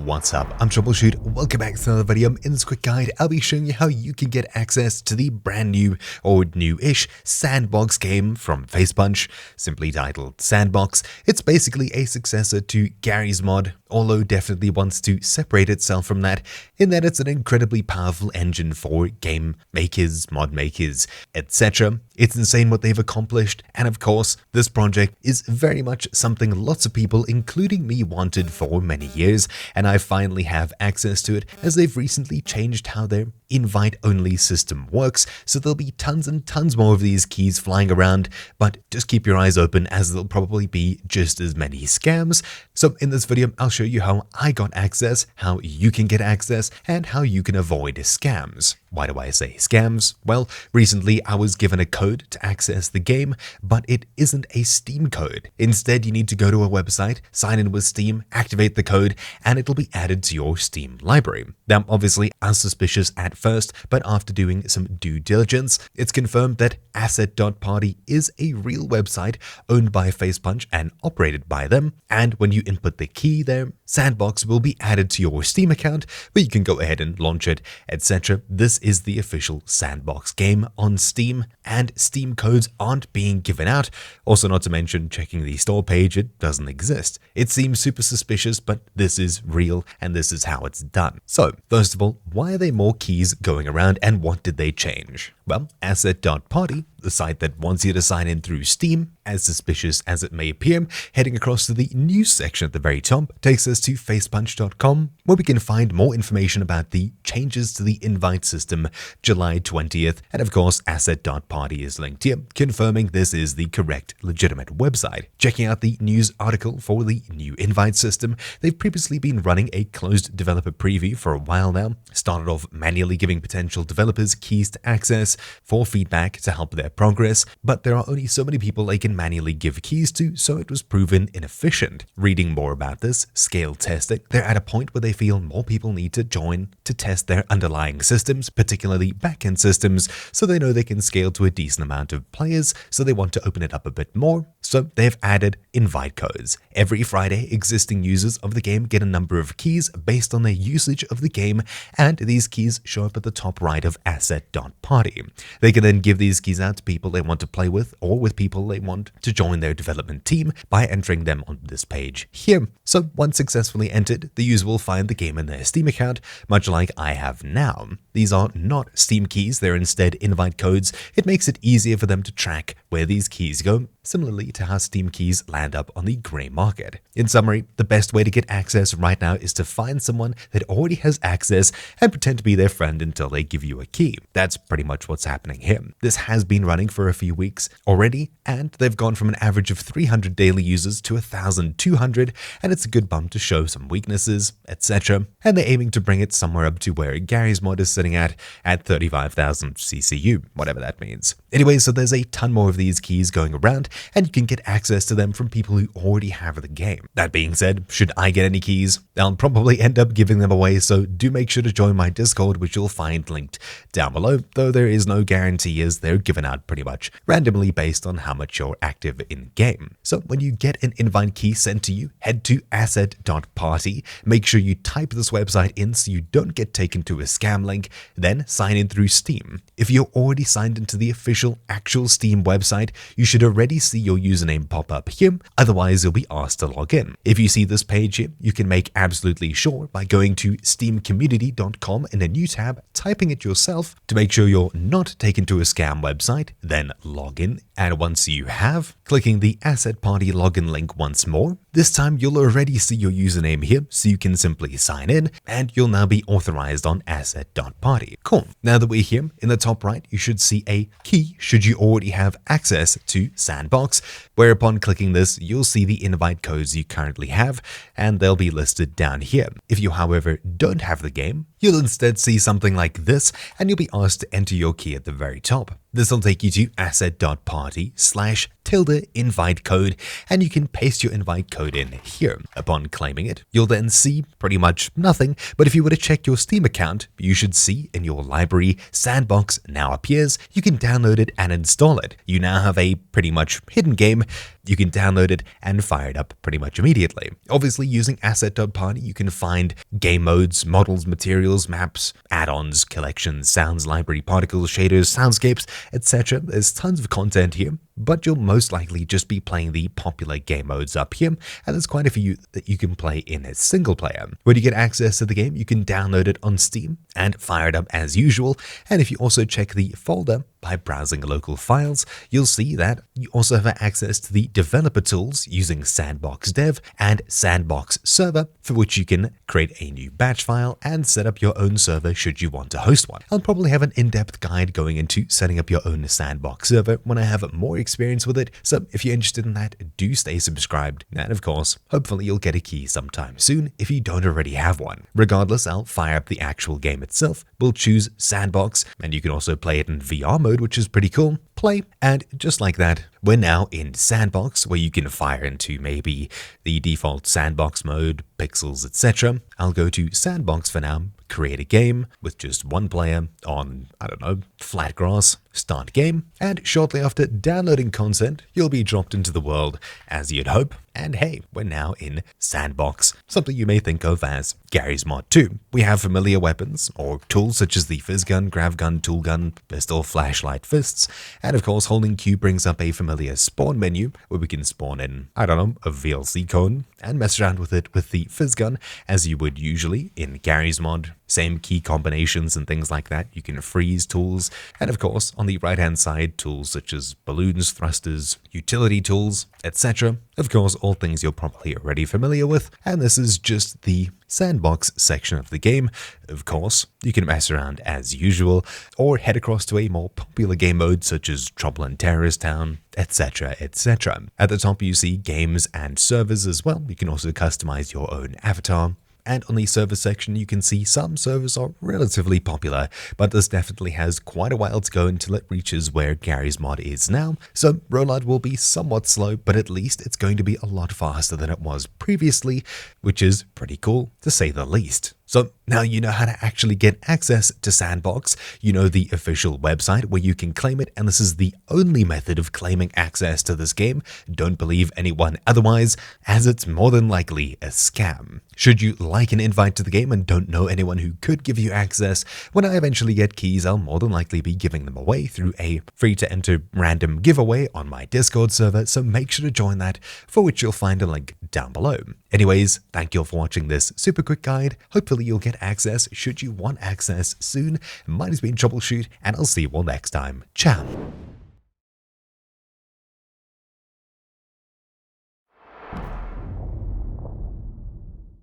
What's up? I'm Troubleshoot. Welcome back to another video. In this quick guide, I'll be showing you how you can get access to the brand new or new-ish sandbox game from Facepunch, simply titled S&Box. It's basically a successor to Garry's mod, although definitely wants to separate itself from that, in that it's an incredibly powerful engine for game makers, mod makers, etc. It's insane what they've accomplished, and of course, this project is very much something lots of people, including me, wanted for many years, and I finally have access to it as they've recently changed how their invite-only system works, so there'll be tons and tons more of these keys flying around, but just keep your eyes open as there'll probably be just as many scams. So in this video, I'll show you how I got access, how you can get access, and how you can avoid scams. Why do I say scams? Well, recently I was given a code to access the game, but it isn't a Steam code. Instead, you need to go to a website, sign in with Steam, activate the code, and it'll be added to your Steam library. Now, obviously, I was suspicious at first, but after doing some due diligence, it's confirmed that Asset.Party is a real website owned by Facepunch and operated by them, and when you input the key there, S&Box will be added to your Steam account, where you can go ahead and launch it, etc. This is the official S&Box game on Steam, and Steam codes aren't being given out. Also, not to mention, checking the store page, it doesn't exist. It seems super suspicious, but this is real, and this is how it's done. So, first of all, why are there more keys going around, and what did they change? Well, Asset.Party, the site that wants you to sign in through Steam, as suspicious as it may appear, heading across to the news section at the very top, takes us to facepunch.com, where we can find more information about the changes to the invite system July 20th, and of course, Asset.Party is linked here, confirming this is the correct, legitimate website. Checking out the news article for the new invite system, they've previously been running a closed developer preview for a while now, started off manually giving potential developers keys to access for feedback to help their progress, but there are only so many people they can manually give keys to, so it was proven inefficient. Reading more about this, scale testing, they're at a point where they feel more people need to join to test their underlying systems, particularly backend systems, so they know they can scale to a decent amount of players, so they want to open it up a bit more. So they've added invite codes. Every Friday, existing users of the game get a number of keys based on their usage of the game, and these keys show up at the top right of Asset.Party. They can then give these keys out to people they want to play with, or with people they want to join their development team by entering them on this page here. So once successfully entered, the user will find the game in their Steam account, much like I have now. These are not Steam keys, they're instead invite codes. It makes it easier for them to track where these keys go, similarly to how Steam keys land up on the grey market. In summary, the best way to get access right now is to find someone that already has access and pretend to be their friend until they give you a key. That's pretty much what's happening here. This has been running for a few weeks already, and they've gone from an average of 300 daily users to 1,200, and it's a good bump to show some weaknesses, etc. And they're aiming to bring it somewhere up to where Garry's mod is sitting at 35,000 CCU, whatever that means. Anyway, so there's a ton more of these keys going around, and you can get access to them from people who already have the game. That being said, should I get any keys, I'll probably end up giving them away, so do make sure to join my Discord, which you'll find linked down below, though there is no guarantee as they're given out pretty much randomly based on how much you're active in game. So when you get an invite key sent to you, head to Asset.Party, make sure you type this website in so you don't get taken to a scam link, then sign in through Steam. If you're already signed into the official actual Steam website, you should already see your username pop up here, otherwise you'll be asked to log in. If you see this page here, you can make absolutely sure by going to steamcommunity.com in a new tab, typing it yourself to make sure you're not taken to a scam website, then log in, and once you have, clicking the Asset.Party login link once more. This time you'll already see your username here, so you can simply sign in, and you'll now be authorized on Asset.Party. Cool. Now that we're here, in the top right, you should see a key should you already have access to S&Box, where upon clicking this, you'll see the invite codes you currently have, and they'll be listed down here. If you, however, don't have the game, you'll instead see something like this, and you'll be asked to enter your key at the very top. This will take you to Asset.Party/invite code, and you can paste your invite code in here. Upon claiming it, you'll then see pretty much nothing, but if you were to check your Steam account, you should see in your library S&Box now appears. You can download it and install it. You now have a pretty much hidden game you can download it and fire it up pretty much immediately. Obviously, using asset.party, you can find game modes, models, materials, maps, add-ons, collections, sounds, library, particles, shaders, soundscapes, etc. There's tons of content here, but you'll most likely just be playing the popular game modes up here, and there's quite a few that you can play in a single player. When you get access to the game, you can download it on Steam and fire it up as usual, and if you also check the folder by browsing local files, you'll see that you also have access to the developer tools using SandBox Dev and SandBox Server, for which you can create a new batch file and set up your own server should you want to host one. I'll probably have an in-depth guide going into setting up your own SandBox server when I have more experience with it, so if you're interested in that, do stay subscribed, and of course, hopefully you'll get a key sometime soon if you don't already have one. Regardless, I'll fire up the actual game itself, we'll choose SandBox, and you can also play it in VR mode, which is pretty cool. Play, and just like that, we're now in Sandbox, where you can fire into maybe the default Sandbox mode, pixels, etc. I'll go to Sandbox for now, create a game with just one player on, I don't know, flat grass, start game, and shortly after downloading content, you'll be dropped into the world as you'd hope. And hey, we're now in Sandbox, something you may think of as Garry's Mod 2. We have familiar weapons or tools such as the fizz gun, grav gun, tool gun, pistol, flashlight, fists, and of course holding Q brings up a familiar spawn menu where we can spawn in, I don't know, a VLC cone and mess around with it with the fizz gun as you would usually in Garry's Mod. Same key combinations and things like that. You can freeze tools, and of course on the right hand side, tools such as balloons, thrusters, utility tools, etc. Of course, all things you're probably already familiar with, and this is just the Sandbox section of the game. Of course, you can mess around as usual, or head across to a more popular game mode such as Trouble in Terrorist Town, etc, etc. At the top you see games and servers as well. You can also customize your own avatar. And on the server section, you can see some servers are relatively popular, but this definitely has quite a while to go until it reaches where Garry's Mod is now. So rollout will be somewhat slow, but at least it's going to be a lot faster than it was previously, which is pretty cool to say the least. So now you know how to actually get access to Sandbox. You know the official website where you can claim it, and this is the only method of claiming access to this game. Don't believe anyone otherwise, as it's more than likely a scam. Should you like an invite to the game and don't know anyone who could give you access, when I eventually get keys, I'll more than likely be giving them away through a free-to-enter random giveaway on my Discord server, so make sure to join that, for which you'll find a link down below. Anyways, thank you all for watching this super quick guide. Hopefully you'll get access should you want access soon. Mine has been Troubleshoot, and I'll see you all next time. Ciao.